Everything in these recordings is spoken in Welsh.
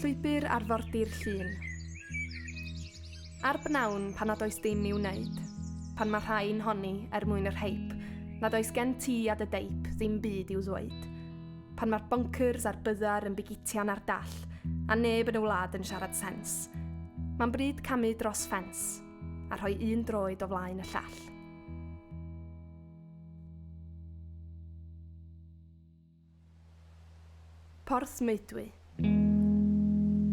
Llwybr arfordir llun. Ar bnawn pan nad oes dim i'w wneud, pan mae rhai'n honni mwyn yr heip, nad oes gen ti a dy deip ddim byd i'w ddweud. Pan mae'r bonkers a'r byddar yn bigitian ar dall, a neb yn y wlad yn siarad sens. Mae'n bryd camu dros ffens, a rhoi un droed o flaen y llall. Porth Meudwy.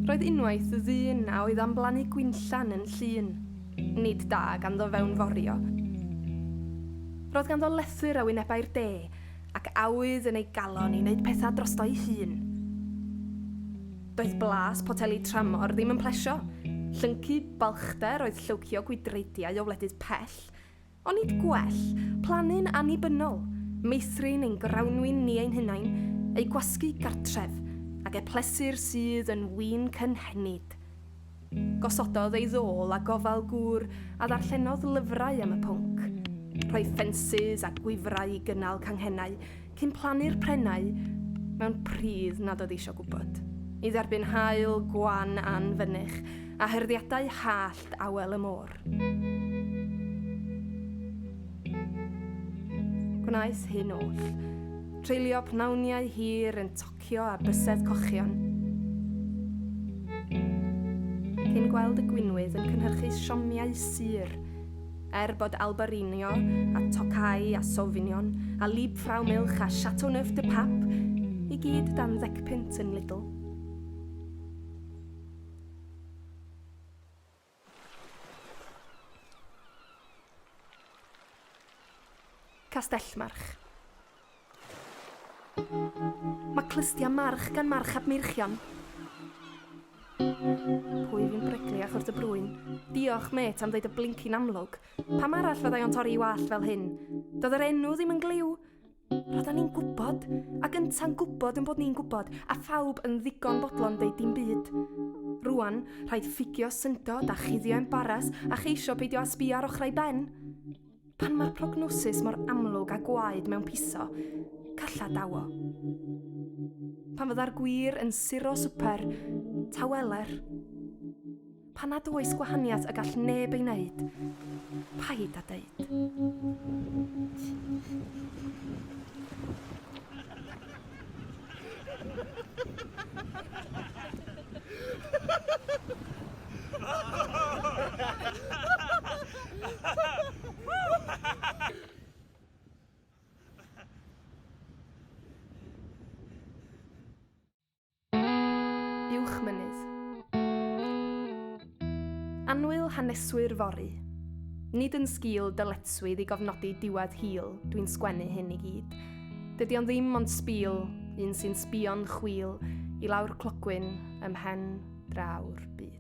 Roedd unwaith y ddyn a oedd am blannu gwynllan yn llun, nid da ganddo fewn forio. Roedd ganddo lethyr a wynebau'r de, ac awydd yn ei galon i wneud pethau drosto'i hun. Doedd blas poteli tramor ddim yn plesio, llyncu balchder oedd llwcio gwydreidiau o wledydd pell, ond nid gwell, plannu'n annibynnol, meithrin ein grawnwyn ni ein hunain, ei gwasgu gartref, ac e plesur sydd yn wyn cynhenid. Gosododd ei ddôl a gofal gŵr a ddarllenodd lyfrau am y pwnc. Rhoi ffensys a gwifrau i gynnal canghennau, cyn plannu'r prenau mewn pridd nad oedd eisiau gwybod. I dderbyn haul gwan anfynych a herddiadau hallt awel y môr. Gwnaeth hyn oll. Treulio pnawniau hir yn tocio a bysedd cochion. Cyn gweld y gwynwydd yn cynhyrchu siomiau sur, bod Albarino a Tocai a Sauvignon a Lieb Frau Milch a Chateauneuf de Pape i gyd dan £10 yn Lidl. Castellmarch. Mae clystia march gan march ap Myrchion. Pwy fi'n bryglu ach wrth y brwyn. Diolch, met, am ddeud y blincin amlwg. Pam arall fyddai o'n torri i wallt fel hyn? Doedd yr enw ddim yn gliw. Roedden ni'n gwybod, a gynta'n gwybod yn bod ni'n gwybod, a phawb yn ddigon bodlon deud dim byd. Rwan, rhaid ffigio syndod a chuddio embaras a cheisio peidio a sbio ar ochrau ben. Pan mae'r prognosis mor amlwg a gwaed mewn piso, calla dawo. Pan fydda'r gwir yn siro swper, taweler. Pan nad oes gwahaniaeth y gall neb ei wneud, paid a deud. Uwchmynydd. Anwyl haneswyr fori. Nid yn sgil dyletswydd i gofnodi diwedd hil dwi'n sgwennu hyn i gyd. Dydy ond ddim ond sbîl, un sy'n sbio'n chwil, i lawr clogwyn ym mhen draw'r byd.